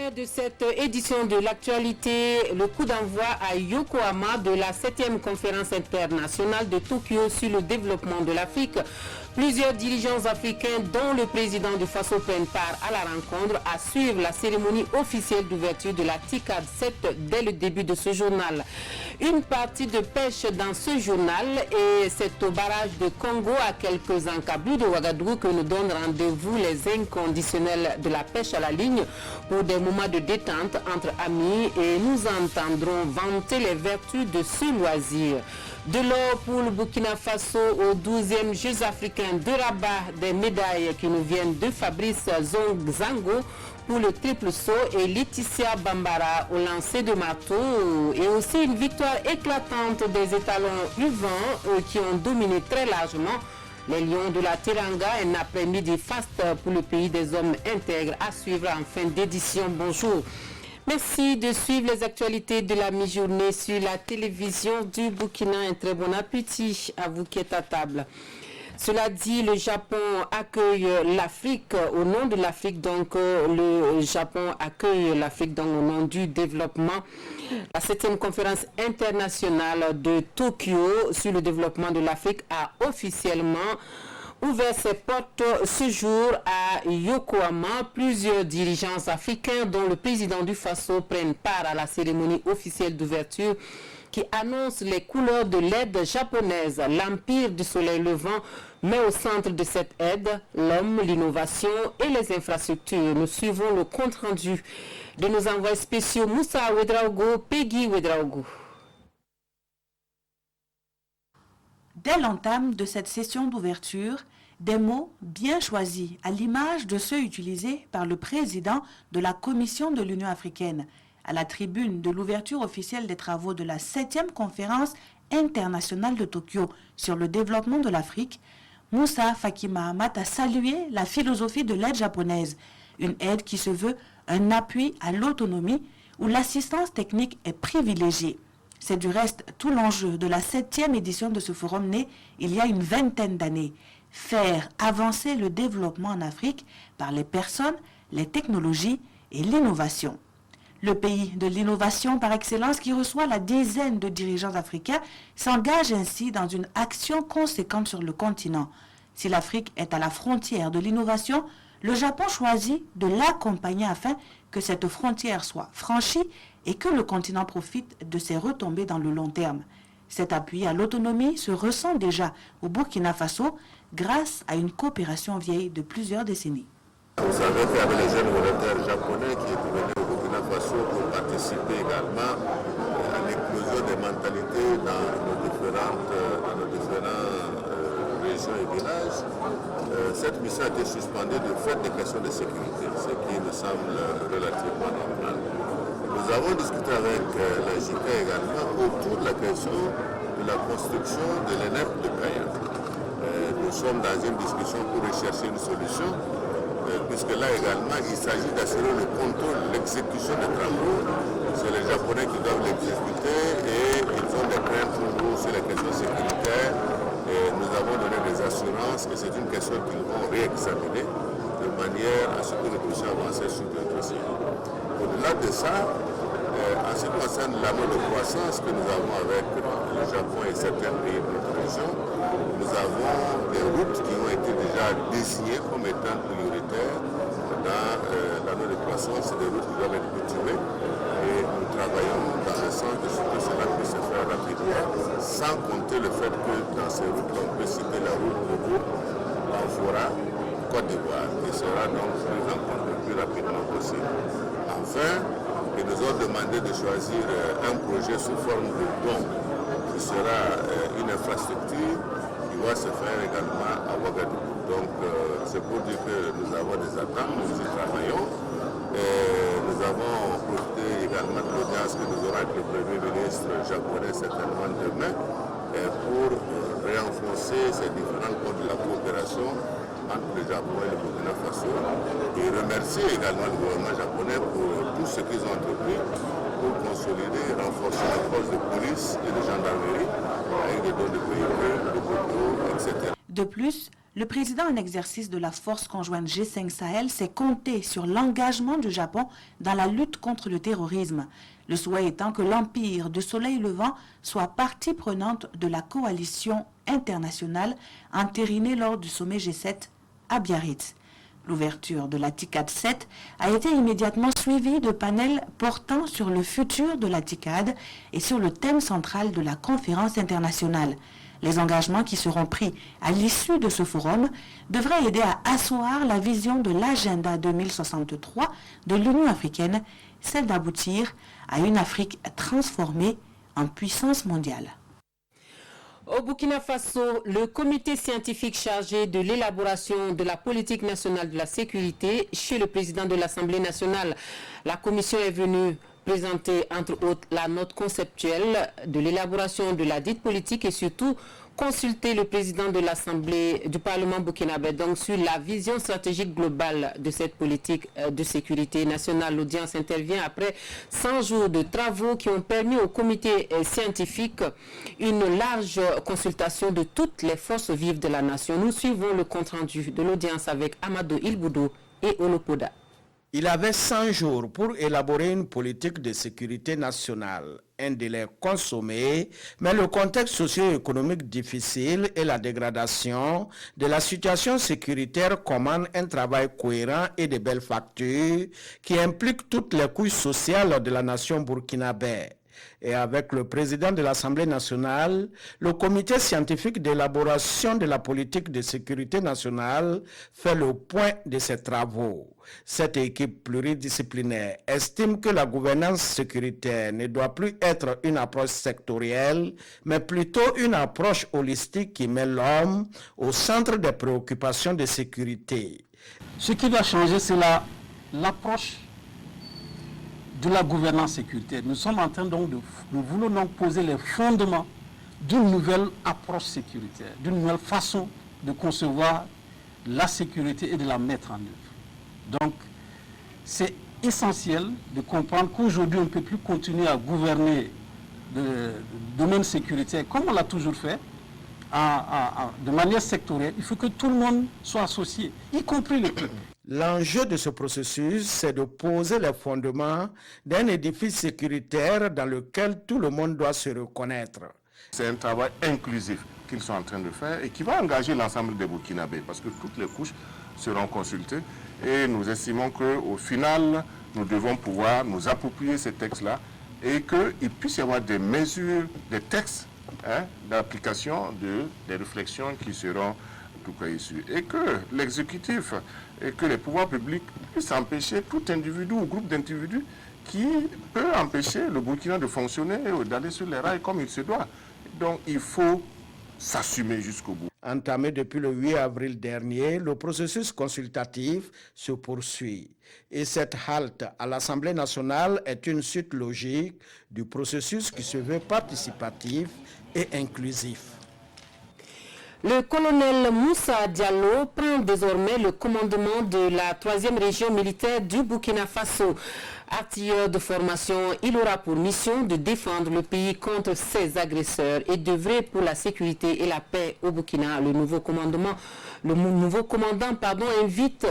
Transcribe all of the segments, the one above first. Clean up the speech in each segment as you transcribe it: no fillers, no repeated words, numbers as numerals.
sommaire de cette édition de l'actualité, le coup d'envoi à Yokohama de la 7e conférence internationale de Tokyo sur le développement de l'Afrique. Plusieurs dirigeants africains, dont le président du Faso, prennent part à la rencontre à suivre la cérémonie officielle d'ouverture de la TICAD 7 dès le début de ce journal. Une partie de pêche dans ce journal et c'est au barrage de Congo à quelques encablures de Ouagadougou que nous donne rendez-vous les inconditionnels de la pêche à la ligne pour des moments de détente entre amis et nous entendrons vanter les vertus de ce loisir. De l'or pour le Burkina Faso aux 12e Jeux africains de Rabat, des médailles qui nous viennent de Fabrice Zango pour le triple saut et Laetitia Bambara au lancer de marteau et aussi une victoire éclatante des étalons U20 qui ont dominé très largement les Lions de la Teranga. Un après-midi faste pour le pays des hommes intègres à suivre en fin d'édition. Bonjour. Merci de suivre les actualités de la mi-journée sur la télévision du Burkina. Un très bon appétit à vous qui êtes à table. Cela dit, le Japon accueille l'Afrique au nom de l'Afrique. Donc, le Japon accueille l'Afrique donc au nom du développement. La 7e conférence internationale de Tokyo sur le développement de l'Afrique a officiellement ouvert ses portes ce jour à Yokohama. Plusieurs dirigeants africains, dont le président du Faso, prennent part à la cérémonie officielle d'ouverture qui annonce les couleurs de l'aide japonaise. L'empire du soleil levant met au centre de cette aide l'homme, l'innovation et les infrastructures. Nous suivons le compte-rendu de nos envoyés spéciaux Moussa Ouedraogo, Peggy Ouedraogo. Dès l'entame de cette session d'ouverture, des mots bien choisis, à l'image de ceux utilisés par le président de la Commission de l'Union africaine, à la tribune de l'ouverture officielle des travaux de la 7e conférence internationale de Tokyo sur le développement de l'Afrique. Moussa Faki Mahamat a salué la philosophie de l'aide japonaise, une aide qui se veut un appui à l'autonomie où l'assistance technique est privilégiée. C'est du reste tout l'enjeu de la 7e édition de ce forum né il y a une vingtaine d'années. Faire avancer le développement en Afrique par les personnes, les technologies et l'innovation. Le pays de l'innovation par excellence qui reçoit la dizaine de dirigeants africains s'engage ainsi dans une action conséquente sur le continent. Si l'Afrique est à la frontière de l'innovation, le Japon choisit de l'accompagner afin que cette frontière soit franchie et que le continent profite de ses retombées dans le long terme. Cet appui à l'autonomie se ressent déjà au Burkina Faso grâce à une coopération vieille de plusieurs décennies. Vous savez qu'il y avait les jeunes volontaires japonais qui étaient venus au Burkina Faso pour participer également à l'éclosion des mentalités dans nos différentes régions et villages. Cette mission a été suspendue du fait des questions de sécurité, ce qui nous semble relativement normal. Nous avons discuté avec la JK également autour de la question de la construction de l'ENEP de Kaya. Nous sommes dans une discussion pour rechercher une solution, puisque là également il s'agit d'assurer le contrôle, l'exécution des travaux. C'est les Japonais qui doivent l'exécuter et ils ont des craintes pour nous sur les questions sécuritaires. Et nous avons donné des assurances et c'est une question qu'ils vont réexaminer de manière à ce que nous puissions avancer sur le dossier. Au-delà de ça, en ce qui concerne l'amour de croissance que nous avons avec le Japon et certains pays de notre région, nous avons des routes qui ont été déjà désignées comme étant prioritaires dans l'amour de croissance. C'est des routes qui doivent être cultivées et nous travaillons dans le sens de ce que cela puisse se faire rapidement, sans compter le fait que dans ces routes, on peut citer la route Bobo, Banfora, Côte d'Ivoire, qui sera donc prise en compte le plus rapidement possible. Enfin, ils nous ont demandé de choisir un projet sous forme de don, qui sera une infrastructure qui va se faire également à Ouagadougou. Donc, c'est pour dire que nous avons des attentes, nous y travaillons. Nous avons profité également de l'audience que nous aurons avec le Premier ministre japonais certainement demain pour renforcer ces différents codes de la coopération entre le Japon et le Burkina Faso et remercier également le gouvernement japonais pour tout ce qu'ils ont entrepris pour consolider et renforcer les forces de police et de gendarmerie avec des dons de véhicules, de motos, etc. De plus, Le président en exercice de la force conjointe G5 Sahel s'est compté sur l'engagement du Japon dans la lutte contre le terrorisme, le souhait étant que l'Empire du Soleil Levant soit partie prenante de la coalition internationale entérinée lors du sommet G7 à Biarritz. L'ouverture de la TICAD 7 a été immédiatement suivie de panels portant sur le futur de la TICAD et sur le thème central de la conférence internationale. Les engagements qui seront pris à l'issue de ce forum devraient aider à asseoir la vision de l'agenda 2063 de l'Union africaine, celle d'aboutir à une Afrique transformée en puissance mondiale. Au Burkina Faso, le comité scientifique chargé de l'élaboration de la politique nationale de la sécurité chez le président de l'Assemblée nationale, la commission est venue présenter entre autres la note conceptuelle de l'élaboration de la dite politique et surtout consulter le président de l'Assemblée du Parlement burkinabé donc sur la vision stratégique globale de cette politique de sécurité nationale. L'audience intervient après 100 jours de travaux qui ont permis au comité scientifique une large consultation de toutes les forces vives de la nation. Nous suivons le compte-rendu de l'audience avec Amadou Ilboudou et Olopoda. Il avait 100 jours pour élaborer une politique de sécurité nationale, un délai consommé, mais le contexte socio-économique difficile et la dégradation de la situation sécuritaire commandent un travail cohérent et de belles factures qui impliquent toutes les couches sociales de la nation burkinabé. Et avec le président de l'Assemblée nationale, le comité scientifique d'élaboration de la politique de sécurité nationale fait le point de ces travaux. Cette équipe pluridisciplinaire estime que la gouvernance sécuritaire ne doit plus être une approche sectorielle, mais plutôt une approche holistique qui met l'homme au centre des préoccupations de sécurité. Ce qui doit changer, c'est l'approche de la gouvernance sécuritaire. Nous sommes en train donc nous voulons donc poser les fondements d'une nouvelle approche sécuritaire, d'une nouvelle façon de concevoir la sécurité et de la mettre en œuvre. Donc, c'est essentiel de comprendre qu'aujourd'hui, on ne peut plus continuer à gouverner le domaine sécuritaire comme on l'a toujours fait, de manière sectorielle. Il faut que tout le monde soit associé, y compris les peuples. L'enjeu de ce processus, c'est de poser les fondements d'un édifice sécuritaire dans lequel tout le monde doit se reconnaître. C'est un travail inclusif qu'ils sont en train de faire et qui va engager l'ensemble des Burkinabés parce que toutes les couches seront consultées et nous estimons qu'au final, nous devons pouvoir nous approprier ces textes-là et qu'il puisse y avoir des mesures, des textes d'application des réflexions qui seront tout cas issues et que l'exécutif et que les pouvoirs publics puissent empêcher tout individu ou groupe d'individus qui peut empêcher le Burkina de fonctionner et d'aller sur les rails comme il se doit. Donc il faut s'assumer jusqu'au bout. Entamé depuis le 8 avril dernier, le processus consultatif se poursuit. Et cette halte à l'Assemblée nationale est une suite logique du processus qui se veut participatif et inclusif. Le colonel Moussa Diallo prend désormais le commandement de la 3e région militaire du Burkina Faso. Artilleur de formation, il aura pour mission de défendre le pays contre ses agresseurs et d'œuvrer pour la sécurité et la paix au Burkina. Le nouveau commandant invite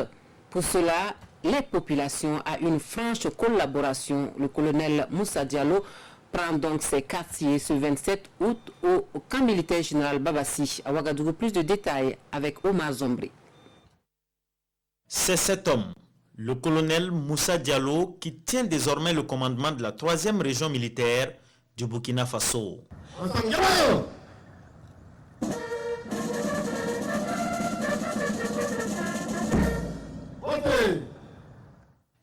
pour cela les populations à une franche collaboration. Le colonel Moussa Diallo prend donc ses quartiers ce 27 août au camp militaire général Babassi à Ouagadougou. Plus de détails avec Omar Zombri. C'est cet homme, le colonel Moussa Diallo, qui tient désormais le commandement de la 3e région militaire du Burkina Faso.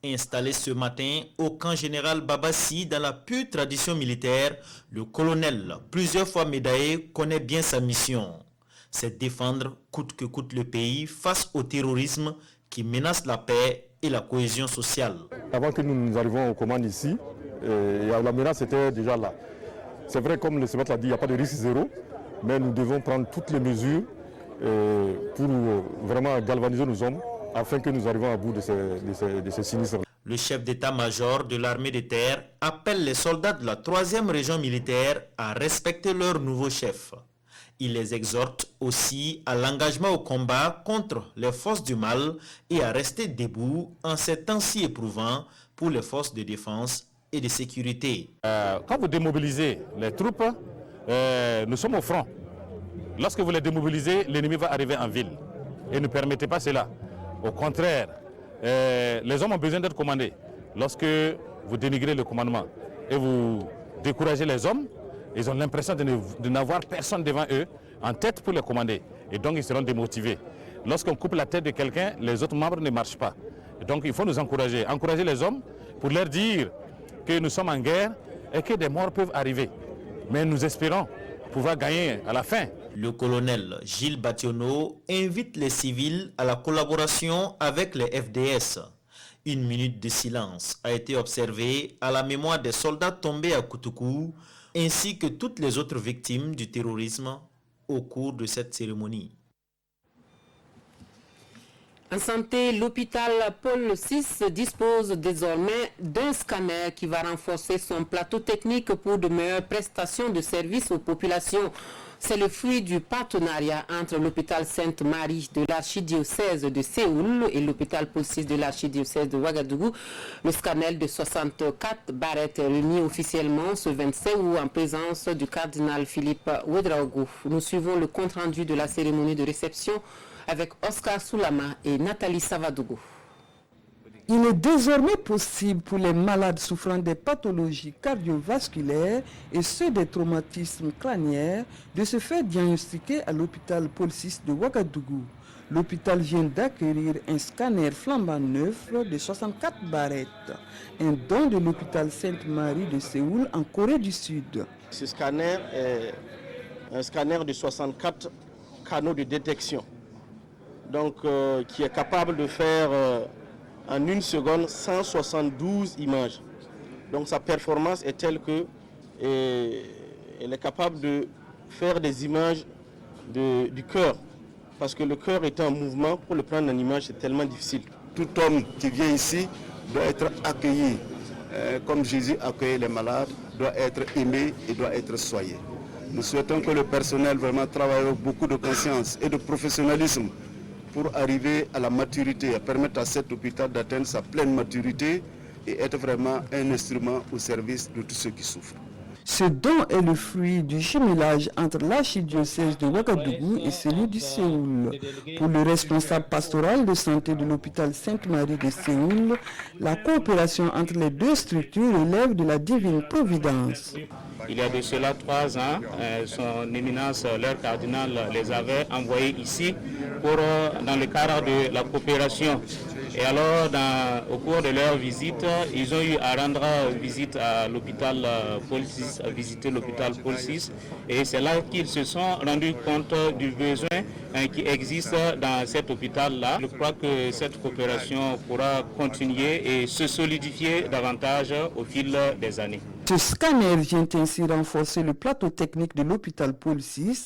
Installé ce matin au camp général Babassi dans la pure tradition militaire, le colonel, plusieurs fois médaillé, connaît bien sa mission. C'est défendre coûte que coûte le pays face au terrorisme qui menace la paix et la cohésion sociale. Avant que nous arrivions aux commandes ici, la menace était déjà là. C'est vrai, comme le SEMAT l'a dit, il n'y a pas de risque zéro, mais nous devons prendre toutes les mesures pour vraiment galvaniser nos hommes afin que nous arrivions à bout de ces sinistres. Le chef d'état-major de l'armée de terre appelle les soldats de la 3e région militaire à respecter leur nouveau chef. Il les exhorte aussi à l'engagement au combat contre les forces du mal et à rester debout en ces temps si éprouvants pour les forces de défense et de sécurité. Quand vous démobilisez les troupes, nous sommes au front. Lorsque vous les démobilisez, l'ennemi va arriver en ville. Et ne permettez pas cela. Au contraire, les hommes ont besoin d'être commandés. Lorsque vous dénigrez le commandement et vous découragez les hommes, ils ont l'impression de n'avoir personne devant eux en tête pour les commander. Et donc ils seront démotivés. Lorsqu'on coupe la tête de quelqu'un, les autres membres ne marchent pas. Et donc il faut nous encourager. Encourager les hommes pour leur dire que nous sommes en guerre et que des morts peuvent arriver. Mais nous espérons pouvoir gagner à la fin. Le colonel Gilles Bationneau invite les civils à la collaboration avec les FDS. Une minute de silence a été observée à la mémoire des soldats tombés à Koutoukou, ainsi que toutes les autres victimes du terrorisme au cours de cette cérémonie. En santé, l'hôpital Paul VI dispose désormais d'un scanner qui va renforcer son plateau technique pour de meilleures prestations de services aux populations. C'est le fruit du partenariat entre l'hôpital Sainte-Marie de l'archidiocèse de Séoul et l'hôpital Paul VI de l'archidiocèse de Ouagadougou. Le scanner de 64 barrettes est remis officiellement ce 27 août en présence du cardinal Philippe Ouedraogo. Nous suivons le compte-rendu de la cérémonie de réception avec Oscar Soulama et Nathalie Savadougou. Il est désormais possible pour les malades souffrant des pathologies cardiovasculaires et ceux des traumatismes crâniens de se faire diagnostiquer à l'hôpital Paul VI de Ouagadougou. L'hôpital vient d'acquérir un scanner flambant neuf de 64 barrettes, un don de l'hôpital Sainte-Marie de Séoul en Corée du Sud. Ce scanner est un scanner de 64 canaux de détection, donc qui est capable de faire en une seconde 172 images. Donc sa performance est telle que elle est capable de faire des images du cœur, parce que le cœur est en mouvement, pour le prendre en image c'est tellement difficile. Tout homme qui vient ici doit être accueilli comme Jésus accueillait les malades, doit être aimé et doit être soigné. Nous souhaitons que le personnel vraiment travaille avec beaucoup de conscience et de professionnalisme pour arriver à la maturité, à permettre à cet hôpital d'atteindre sa pleine maturité et être vraiment un instrument au service de tous ceux qui souffrent. Ce don est le fruit du jumelage entre l'archidiocèse de Ouagadougou et celui du Séoul. Pour le responsable pastoral de santé de l'hôpital Sainte-Marie de Séoul, la coopération entre les deux structures relève de la divine providence. Il y a de cela 3 ans, son éminence, leur cardinal, les avait envoyés ici dans le cadre de la coopération. Et alors, au cours de leur visite, ils ont eu à rendre visite à l'hôpital Paul VI, à visiter l'hôpital Paul VI. Et c'est là qu'ils se sont rendus compte du besoin qui existe dans cet hôpital-là. Je crois que cette coopération pourra continuer et se solidifier davantage au fil des années. Ce scanner vient ainsi renforcer le plateau technique de l'hôpital Paul VI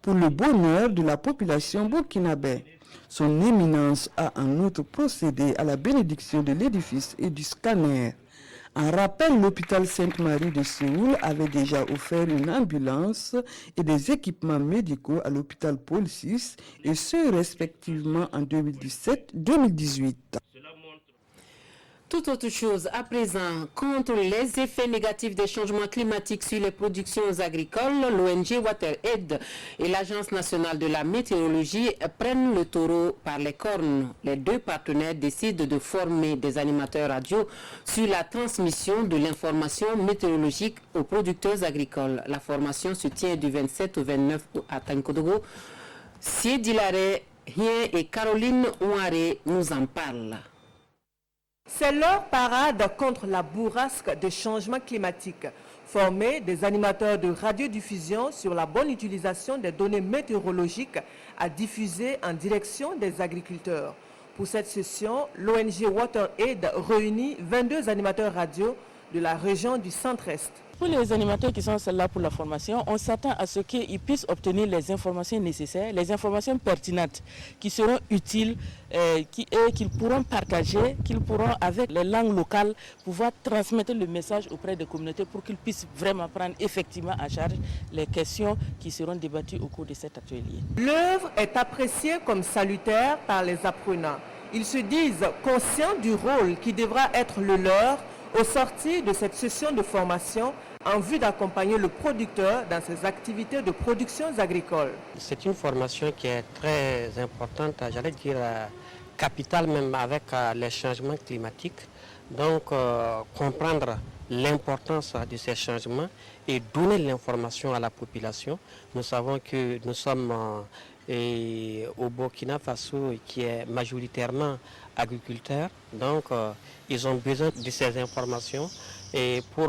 pour le bonheur de la population burkinabé. Son éminence a en outre procédé à la bénédiction de l'édifice et du scanner. En rappel, l'hôpital Sainte-Marie de Séoul avait déjà offert une ambulance et des équipements médicaux à l'hôpital Paul VI, et ce respectivement en 2017-2018. Tout autre chose à présent, contre les effets négatifs des changements climatiques sur les productions agricoles, l'ONG WaterAid et l'Agence nationale de la météorologie prennent le taureau par les cornes. Les deux partenaires décident de former des animateurs radio sur la transmission de l'information météorologique aux producteurs agricoles. La formation se tient du 27 au 29 août à Tankodogo. Siedilare Hien et Caroline Ouare nous en parlent. C'est leur parade contre la bourrasque des changements climatiques. Former des animateurs de radiodiffusion sur la bonne utilisation des données météorologiques à diffuser en direction des agriculteurs. Pour cette session, l'ONG WaterAid réunit 22 animateurs radio de la région du Centre-Est. Pour les animateurs qui sont là pour la formation, on s'attend à ce qu'ils puissent obtenir les informations nécessaires, les informations pertinentes qui seront utiles, qu'ils pourront partager, qu'ils pourront avec les langues locales pouvoir transmettre le message auprès des communautés pour qu'ils puissent vraiment prendre effectivement en charge les questions qui seront débattues au cours de cet atelier. L'œuvre est appréciée comme salutaire par les apprenants. Ils se disent conscients du rôle qui devra être le leur au sortir de cette session de formation en vue d'accompagner le producteur dans ses activités de production agricole. C'est une formation qui est très importante, j'allais dire capitale même avec les changements climatiques. Donc comprendre l'importance de ces changements et donner l'information à la population. Nous savons que nous sommes au Burkina Faso qui est majoritairement agriculteur, donc ils ont besoin de ces informations et pour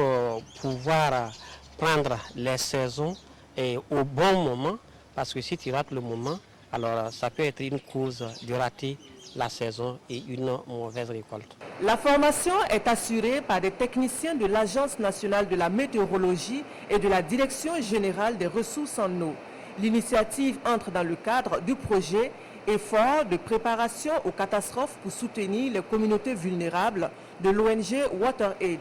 pouvoir prendre les saisons au bon moment, parce que si tu rates le moment, alors ça peut être une cause de rater la saison et une mauvaise récolte. La formation est assurée par des techniciens de l'Agence nationale de la météorologie et de la Direction générale des ressources en eau. L'initiative entre dans le cadre du projet Effort de préparation aux catastrophes pour soutenir les communautés vulnérables de l'ONG WaterAid.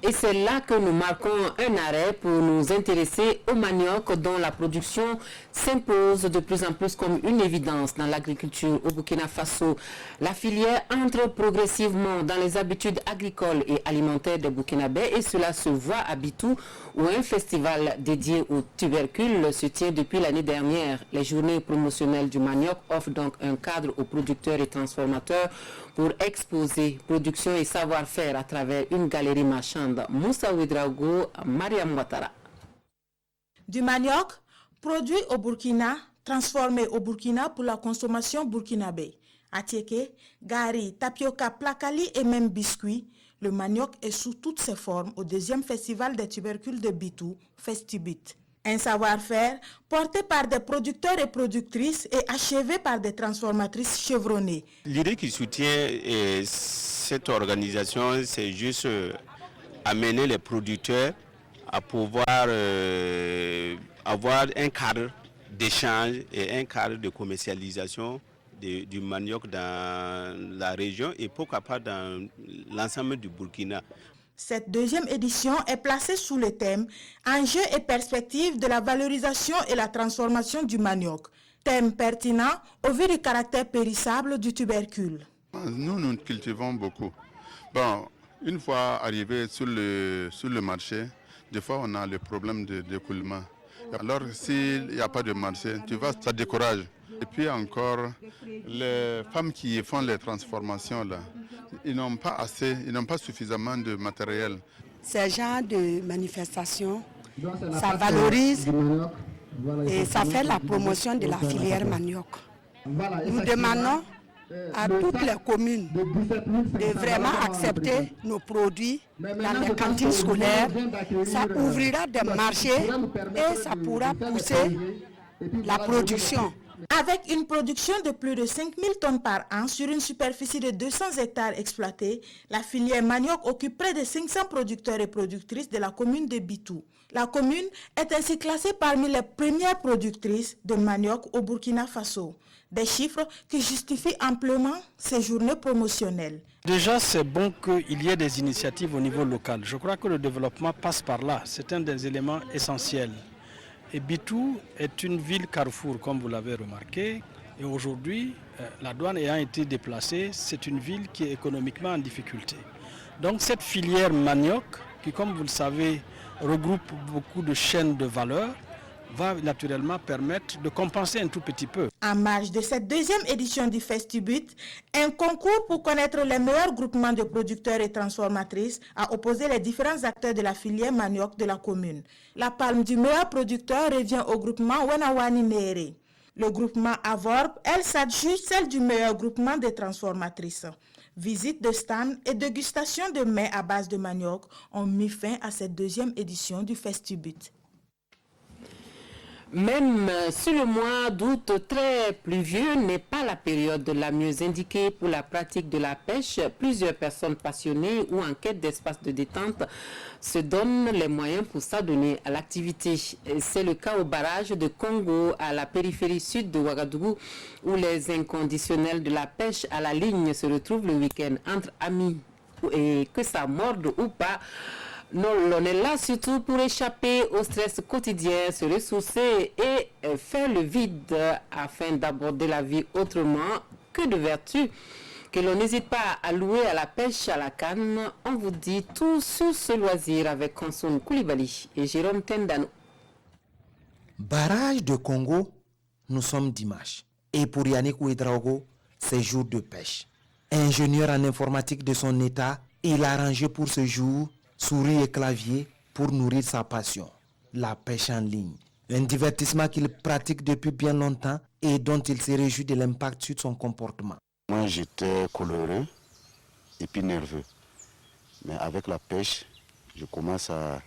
Et c'est là que nous marquons un arrêt pour nous intéresser au manioc dont la production s'impose de plus en plus comme une évidence dans l'agriculture au Burkina Faso. La filière entre progressivement dans les habitudes agricoles et alimentaires des Burkinabés et cela se voit à Bitou où un festival dédié aux tubercules se tient depuis l'année dernière. Les journées promotionnelles du manioc offrent donc un cadre aux producteurs et transformateurs pour exposer production et savoir-faire à travers une galerie marchande. Moussa Ouedraogo, Mariam Ouattara. Du manioc, produit au Burkina, transformé au Burkina pour la consommation burkinabé. Atieke, gari, tapioca, placali et même biscuits, le manioc est sous toutes ses formes au deuxième festival des tubercules de Bitou, Festibit. Un savoir-faire porté par des producteurs et productrices et achevé par des transformatrices chevronnées. L'idée qui soutient cette organisation, c'est juste amener les producteurs à pouvoir avoir un cadre d'échange et un cadre de commercialisation du manioc dans la région et pourquoi pas dans l'ensemble du Burkina. Cette deuxième édition est placée sous le thème « Enjeux et perspectives de la valorisation et la transformation du manioc ». Thème pertinent au vu du caractère périssable du tubercule. Nous cultivons beaucoup. Bon, une fois arrivé sur le marché, des fois on a le problème d'écoulement. Alors s'il n'y a pas de marché, tu vois, ça décourage. Et puis encore, les femmes qui font les transformations là, ils n'ont pas assez, ils n'ont pas suffisamment de matériel. Ces genres de manifestations, ça valorise et ça fait la promotion de la filière manioc. Nous demandons à toutes les communes de vraiment accepter nos produits dans les cantines scolaires. Ça ouvrira des marchés et ça pourra pousser la production. Avec une production de plus de 5000 tonnes par an sur une superficie de 200 hectares exploités, la filière manioc occupe près de 500 producteurs et productrices de la commune de Bitou. La commune est ainsi classée parmi les premières productrices de manioc au Burkina Faso. Des chiffres qui justifient amplement ces journées promotionnelles. Déjà, c'est bon qu'il y ait des initiatives au niveau local. Je crois que le développement passe par là. C'est un des éléments essentiels. Et Bitou est une ville carrefour, comme vous l'avez remarqué. Et aujourd'hui, la douane ayant été déplacée, c'est une ville qui est économiquement en difficulté. Donc cette filière manioc, qui comme vous le savez, regroupe beaucoup de chaînes de valeur, va naturellement permettre de compenser un tout petit peu. En marge de cette deuxième édition du Festibut, un concours pour connaître les meilleurs groupements de producteurs et transformatrices a opposé les différents acteurs de la filière manioc de la commune. La palme du meilleur producteur revient au groupement Wenawani Nere. Le groupement Avorb, elle s'adjuge celle du meilleur groupement des transformatrices. Visite de stand et dégustation de mets à base de manioc ont mis fin à cette deuxième édition du Festibut. Même si le mois d'août très pluvieux n'est pas la période la mieux indiquée pour la pratique de la pêche, plusieurs personnes passionnées ou en quête d'espace de détente se donnent les moyens pour s'adonner à l'activité. C'est le cas au barrage de Congo, à la périphérie sud de Ouagadougou, où les inconditionnels de la pêche à la ligne se retrouvent le week-end entre amis. Et que ça morde ou pas, non, on est là surtout pour échapper au stress quotidien, se ressourcer et faire le vide afin d'aborder la vie autrement que de vertu. Que l'on n'hésite pas à louer à la pêche à la canne. On vous dit tout sur ce loisir avec Konsoun Koulibaly et Jérôme Tendano. Barrage de Congo, nous sommes dimanche. Et pour Yannick Ouedraogo, c'est jour de pêche. Ingénieur en informatique de son état, il a arrangé pour ce jour souris et clavier pour nourrir sa passion, la pêche en ligne. Un divertissement qu'il pratique depuis bien longtemps et dont il se réjouit de l'impact sur son comportement. Moi j'étais coloré et puis nerveux. Mais avec la pêche, je commence à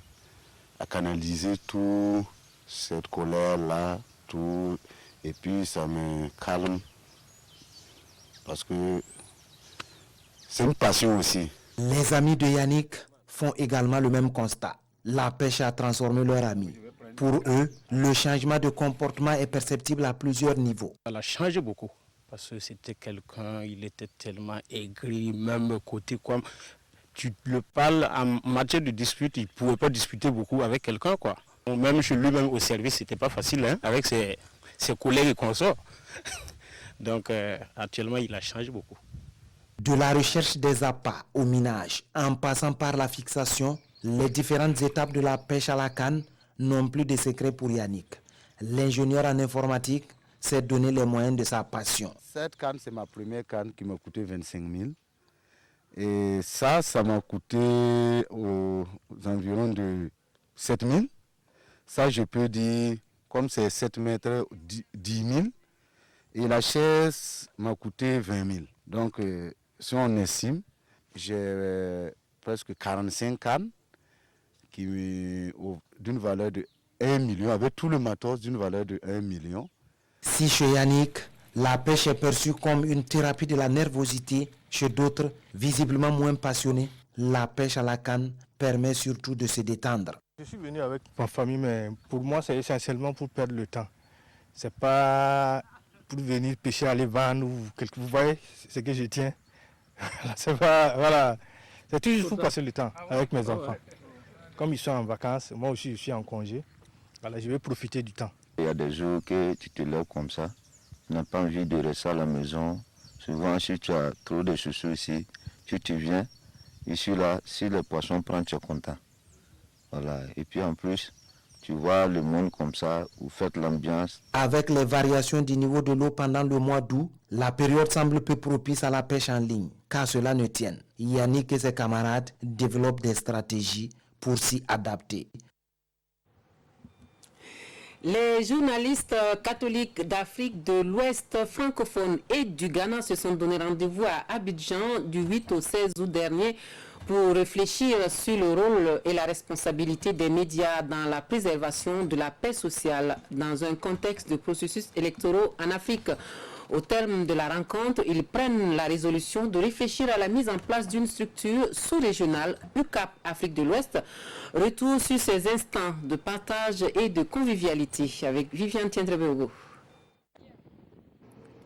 canaliser toute cette colère-là, tout, et puis ça me calme. Parce que c'est une passion aussi. Les amis de Yannick font également le même constat. La pêche a transformé leur ami. Pour eux, le changement de comportement est perceptible à plusieurs niveaux. Elle a changé beaucoup. Parce que c'était quelqu'un, il était tellement aigri, même côté comme... Tu le parles en matière de dispute, il ne pouvait pas discuter beaucoup avec quelqu'un, quoi. Même chez lui, même au service, c'était pas facile, hein, avec ses collègues et consorts. Donc, actuellement, il a changé beaucoup. De la recherche des appâts au minage, en passant par la fixation, les différentes étapes de la pêche à la canne n'ont plus de secret pour Yannick. L'ingénieur en informatique s'est donné les moyens de sa passion. Cette canne, c'est ma première canne qui m'a coûté 25 000. Et ça m'a coûté aux environs de 7 000. Ça, je peux dire, comme c'est 7 mètres, 10 000. Et la chaise m'a coûté 20 000. Donc, si on estime, j'ai presque 45 cannes d'une valeur de 1 million, avec tout le matos d'une valeur de 1 million. Si chez Yannick, la pêche est perçue comme une thérapie de la nervosité, chez d'autres, visiblement moins passionnés, la pêche à la canne permet surtout de se détendre. Je suis venu avec ma famille, mais pour moi, c'est essentiellement pour perdre le temps. C'est pas pour venir pêcher, aller vendre ou quelque chose. Vous voyez, c'est que je tiens. C'est pas, voilà. C'est toujours pour passer le temps avec mes enfants. Comme ils sont en vacances, moi aussi je suis en congé. Voilà, je vais profiter du temps. Il y a des jours que tu te lèves comme ça, tu n'as pas envie de rester à la maison. Souvent, si tu as trop de chouchous ici, tu viens. Ici, là, si les poissons prennent, tu es content. Voilà. Et puis en plus, tu vois le monde comme ça, vous faites l'ambiance. Avec les variations du niveau de l'eau pendant le mois d'août, la période semble peu propice à la pêche en ligne, car cela ne tienne. Yannick et ses camarades développent des stratégies pour s'y adapter. Les journalistes catholiques d'Afrique de l'Ouest francophone et du Ghana se sont donné rendez-vous à Abidjan du 8 au 16 août dernier pour réfléchir sur le rôle et la responsabilité des médias dans la préservation de la paix sociale dans un contexte de processus électoraux en Afrique. Au terme de la rencontre, ils prennent la résolution de réfléchir à la mise en place d'une structure sous-régionale UCAP Afrique de l'Ouest. Retour sur ces instants de partage et de convivialité avec Viviane Tiendrebogo.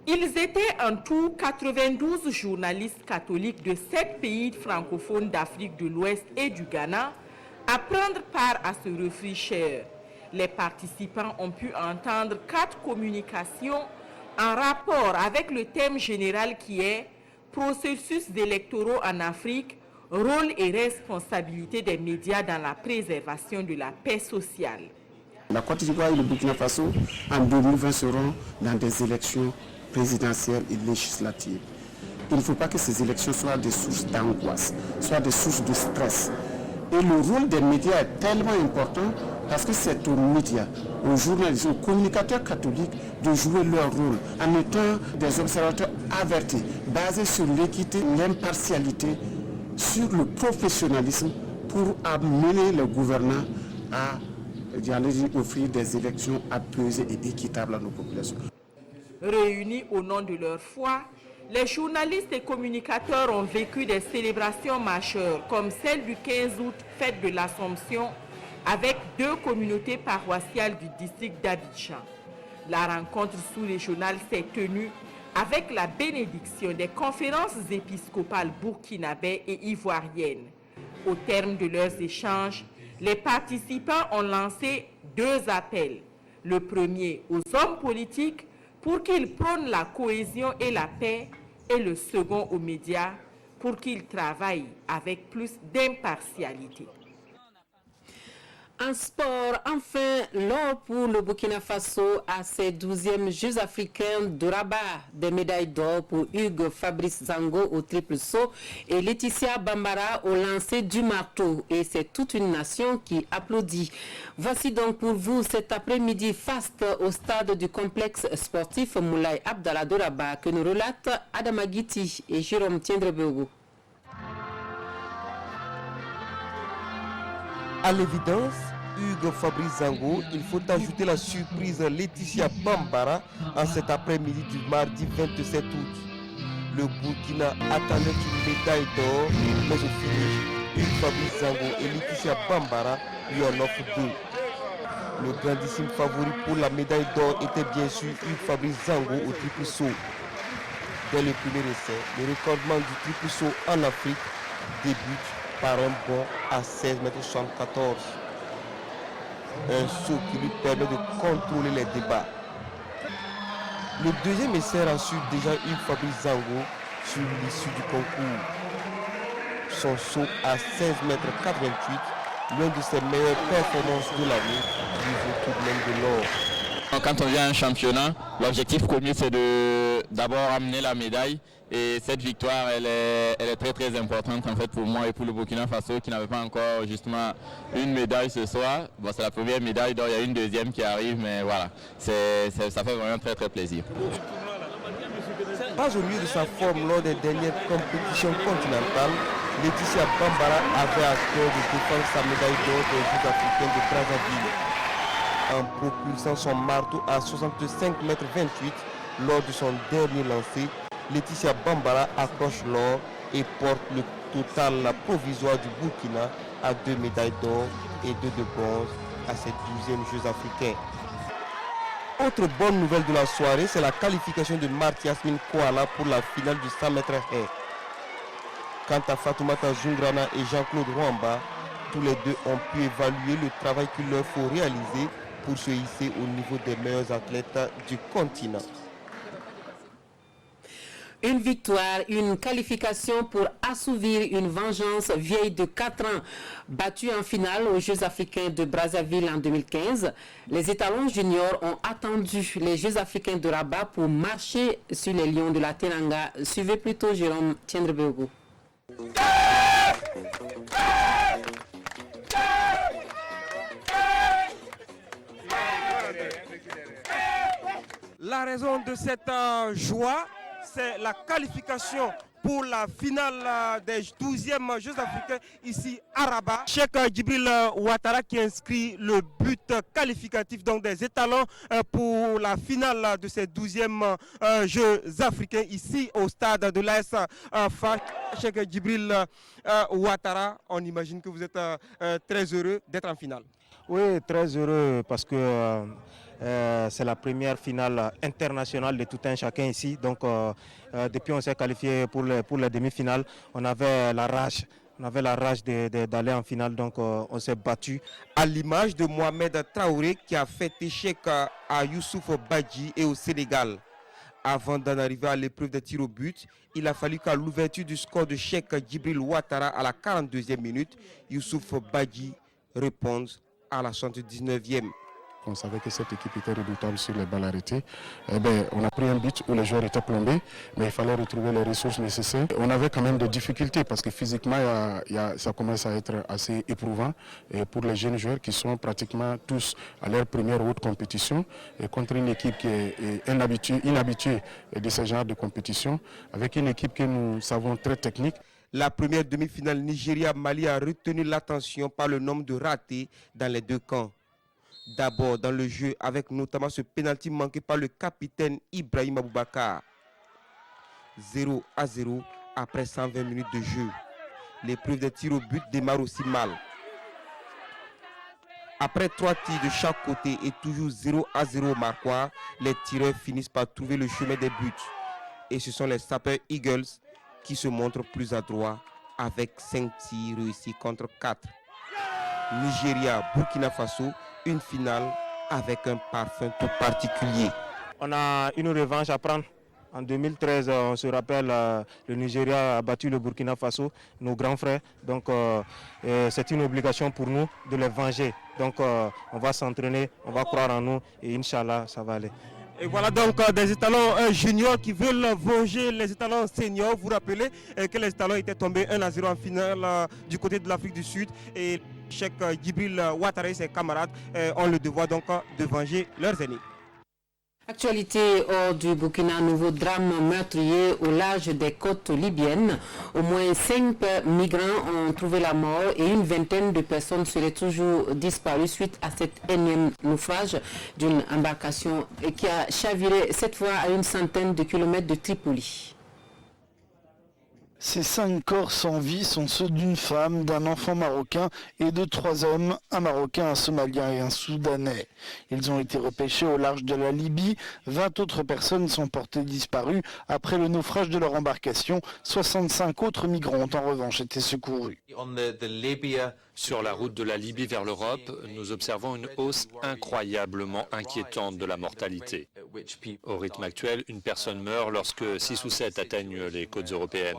Ils étaient en tout 92 journalistes catholiques de 7 pays francophones d'Afrique de l'Ouest et du Ghana à prendre part à ce réfléchisseur. Les participants ont pu entendre 4 communications en rapport avec le thème général qui est « Processus électoraux en Afrique, rôle et responsabilité des médias dans la préservation de la paix sociale ». La Côte d'Ivoire et le Burkina Faso, en 2020, seront dans des élections présidentielles et législatives. Il ne faut pas que ces élections soient des sources d'angoisse, soient des sources de stress. Et le rôle des médias est tellement important parce que c'est aux médias, aux journalistes, aux communicateurs catholiques de jouer leur rôle en étant des observateurs avertis, basés sur l'équité, l'impartialité, sur le professionnalisme pour amener les gouvernants à offrir des élections apaisées et équitables à nos populations. Réunis au nom de leur foi, les journalistes et communicateurs ont vécu des célébrations majeures comme celle du 15 août, fête de l'Assomption, avec 2 communautés paroissiales du district d'Abidjan. La rencontre sous-régionale s'est tenue avec la bénédiction des conférences épiscopales burkinabè et ivoiriennes. Au terme de leurs échanges, les participants ont lancé 2 appels. Le premier aux hommes politiques pour qu'ils prônent la cohésion et la paix, et le second aux médias pour qu'ils travaillent avec plus d'impartialité. En sport, enfin, l'or pour le Burkina Faso à ses 12e Jeux africains de Rabat. Des médailles d'or pour Hugues Fabrice Zango au triple saut et Laetitia Bambara au lancer du marteau. Et c'est toute une nation qui applaudit. Voici donc pour vous cet après-midi faste au stade du complexe sportif Moulay Abdallah de Rabat que nous relatent Adama Guiti et Jérôme Tiendrebego. À l'évidence, Hugues Fabrice Zango, il faut ajouter la surprise Laetitia Bambara en cet après-midi du mardi 27 août. Le Burkina attendait une médaille d'or, mais au finish, Hugues Fabrice Zango et Laetitia Bambara lui en offrent 2. Le grandissime favori pour la médaille d'or était bien sûr Hugues Fabrice Zango au triple saut. Dès le premier essai, le recordman du triple saut en Afrique débute par un bond à 16,74 m. Un saut qui lui permet de contrôler les débats. Le deuxième essai rassure déjà Hugues Fabrice Zango sur l'issue du concours. Son saut à 16,88 m, l'une de ses meilleures performances de l'année, lui vaut tout de même de l'or. Quand on vient à un championnat, l'objectif premier c'est d'abord amener la médaille. Et cette victoire, elle est très très importante en fait pour moi et pour le Burkina Faso qui n'avait pas encore justement une médaille ce soir. Bon, c'est la première médaille, donc il y a une deuxième qui arrive, mais voilà, ça fait vraiment très très plaisir. Pas au mieux de sa forme lors des dernières compétitions continentales, Laetitia Bambara avait à cœur de défendre sa médaille d'or des Jeux africains de Brazzaville. En propulsant son marteau à 65,28 m lors de son dernier lancer, Laetitia Bambara accroche l'or et porte le total provisoire du Burkina à 2 médailles d'or et 2 de bronze à ses 12e Jeux africains. Autre bonne nouvelle de la soirée, c'est la qualification de Marthe Yasmine Kouala pour la finale du 100 m haies. Quant à Fatoumata Zungrana et Jean-Claude Rwamba, tous les deux ont pu évaluer le travail qu'il leur faut réaliser pour se hisser au niveau des meilleurs athlètes du continent. Une victoire, une qualification pour assouvir une vengeance vieille de 4 ans. Battue en finale aux Jeux africains de Brazzaville en 2015, les étalons juniors ont attendu les Jeux africains de Rabat pour marcher sur les lions de la Teranga. Suivez plutôt Jérôme Tiendrebego. La raison de cette joie, c'est la qualification pour la finale des 12e Jeux africains ici à Rabat. Cheikh Djibril Ouattara qui inscrit le but qualificatif donc des étalons pour la finale de ces 12e Jeux africains ici au stade de l'AS FAR. Cheikh Djibril Ouattara, on imagine que vous êtes très heureux d'être en finale. Oui, très heureux parce que c'est la première finale internationale de tout un chacun ici. Donc depuis on s'est qualifié pour les demi-finales, on avait la rage. On avait la rage d'aller en finale, donc on s'est battu. À l'image de Mohamed Traoré qui a fait échec à Youssouf Badji et au Sénégal. Avant d'en arriver à l'épreuve des tirs au but, il a fallu qu'à l'ouverture du score de Cheikh Djibril Ouattara à la 42e minute, Youssouf Badji réponde à la 79e. On savait que cette équipe était redoutable sur les balles arrêtées. On a pris un but où les joueurs étaient plombés, mais il fallait retrouver les ressources nécessaires. On avait quand même des difficultés parce que physiquement, ça commence à être assez éprouvant et pour les jeunes joueurs qui sont pratiquement tous à leur première haute compétition et contre une équipe qui est inhabituée de ce genre de compétition, avec une équipe que nous savons très technique. La première demi-finale Nigeria-Mali a retenu l'attention par le nombre de ratés dans les deux camps. D'abord dans le jeu avec notamment ce pénalty manqué par le capitaine Ibrahim Aboubakar. 0-0 après 120 minutes de jeu. L'épreuve des tirs au but démarre aussi mal. Après 3 tirs de chaque côté et toujours 0-0 au marquoir, les tireurs finissent par trouver le chemin des buts. Et ce sont les Sapeurs Eagles qui se montrent plus adroits avec 5 tirs réussis contre 4. Nigeria, Burkina Faso, une finale avec un parfum tout particulier. On a une revanche à prendre. En 2013, on se rappelle, le Nigeria a battu le Burkina Faso, nos grands frères. Donc c'est une obligation pour nous de les venger. Donc on va s'entraîner, on va croire en nous et Inch'Allah, ça va aller. Et voilà donc des étalons juniors qui veulent venger les étalons seniors. Vous rappelez que les étalons étaient tombés 1-0 en finale du côté de l'Afrique du Sud. Et Cheikh Djibril Ouattara et ses camarades ont le devoir donc de venger leurs ennemis. Actualité hors du Burkina, nouveau drame meurtrier au large des côtes libyennes. Au moins 5 migrants ont trouvé la mort et une vingtaine de personnes seraient toujours disparues suite à cet énième naufrage d'une embarcation qui a chaviré cette fois à une centaine de kilomètres de Tripoli. Ces 5 corps sans vie sont ceux d'une femme, d'un enfant marocain et de 3 hommes, un Marocain, un Somalien et un Soudanais. Ils ont été repêchés au large de la Libye. 20 autres personnes sont portées disparues après le naufrage de leur embarcation. 65 autres migrants ont en revanche été secourus. Sur la route de la Libye vers l'Europe, nous observons une hausse incroyablement inquiétante de la mortalité. Au rythme actuel, une personne meurt lorsque 6 ou 7 atteignent les côtes européennes.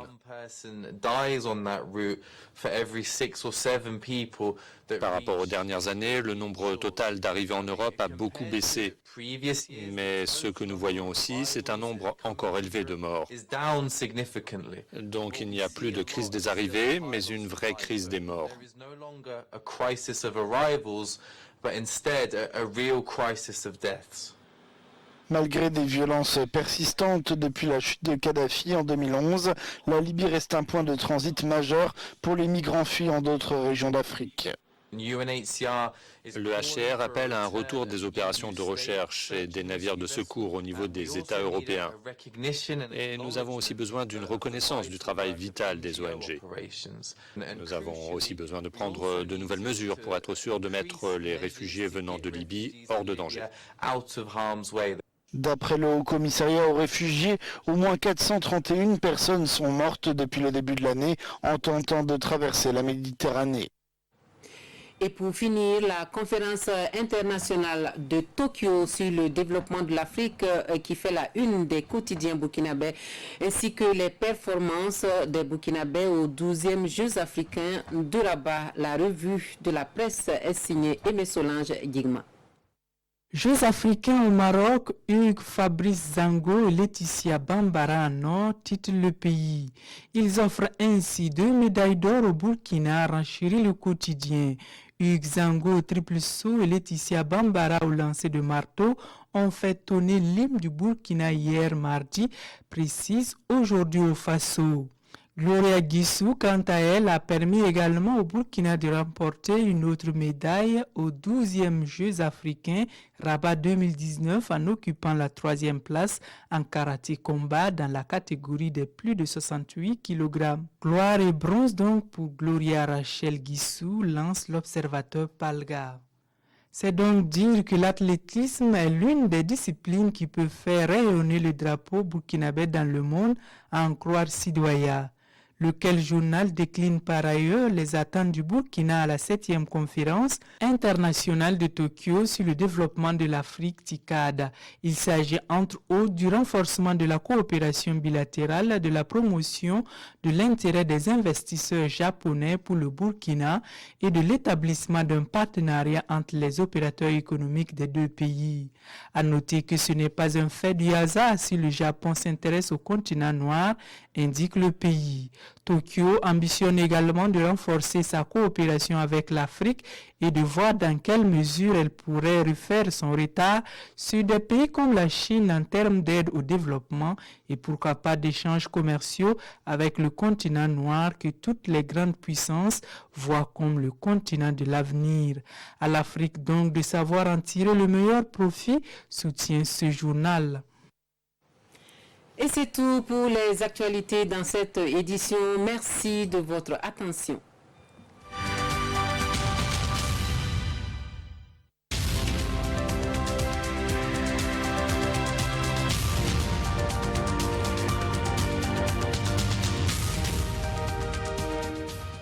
Par rapport aux dernières années, le nombre total d'arrivées en Europe a beaucoup baissé. Mais ce que nous voyons aussi, c'est un nombre encore élevé de morts. Donc il n'y a plus de crise des arrivées, mais une vraie crise des morts. Malgré des violences persistantes depuis la chute de Kadhafi en 2011, la Libye reste un point de transit majeur pour les migrants fuyant d'autres régions d'Afrique. Le HCR appelle à un retour des opérations de recherche et des navires de secours au niveau des États européens. Et nous avons aussi besoin d'une reconnaissance du travail vital des ONG. Nous avons aussi besoin de prendre de nouvelles mesures pour être sûr de mettre les réfugiés venant de Libye hors de danger. D'après le Haut-Commissariat aux réfugiés, au moins 431 personnes sont mortes depuis le début de l'année en tentant de traverser la Méditerranée. Et pour finir, la conférence internationale de Tokyo sur le développement de l'Afrique qui fait la une des quotidiens burkinabés, ainsi que les performances des Burkinabés aux 12e Jeux africains de Rabat. La revue de la presse est signée Aimé Solange Digma. Jeux africains au Maroc, Hugues Fabrice Zango et Laetitia Bambara en or titrent le pays. Ils offrent ainsi 2 médailles d'or au Burkina, renchérit le quotidien. Hugues Zango au triple saut et Laetitia Bambara au lancer de marteau ont fait tonner l'hymne du Burkina hier mardi, précise aujourd'hui au Faso. Gloria Guissou, quant à elle, a permis également au Burkina de remporter une autre médaille aux 12e Jeux africains Rabat 2019 en occupant la 3e place en karaté combat dans la catégorie des plus de 68 kg. Gloire et bronze donc pour Gloria Rachel Guissou, lance l'observateur Palga. C'est donc dire que l'athlétisme est l'une des disciplines qui peut faire rayonner le drapeau burkinabé dans le monde, à en croire Sidoya. Lequel journal décline par ailleurs les attentes du Burkina à la 7e conférence internationale de Tokyo sur le développement de l'Afrique TICAD. Il s'agit entre autres du renforcement de la coopération bilatérale, de la promotion de l'intérêt des investisseurs japonais pour le Burkina et de l'établissement d'un partenariat entre les opérateurs économiques des deux pays. À noter que ce n'est pas un fait du hasard si le Japon s'intéresse au continent noir, indique le pays. Tokyo ambitionne également de renforcer sa coopération avec l'Afrique et de voir dans quelle mesure elle pourrait refaire son retard sur des pays comme la Chine en termes d'aide au développement et pourquoi pas d'échanges commerciaux avec le continent noir que toutes les grandes puissances voient comme le continent de l'avenir. À l'Afrique donc de savoir en tirer le meilleur profit, soutient ce journal. Et c'est tout pour les actualités dans cette édition. Merci de votre attention.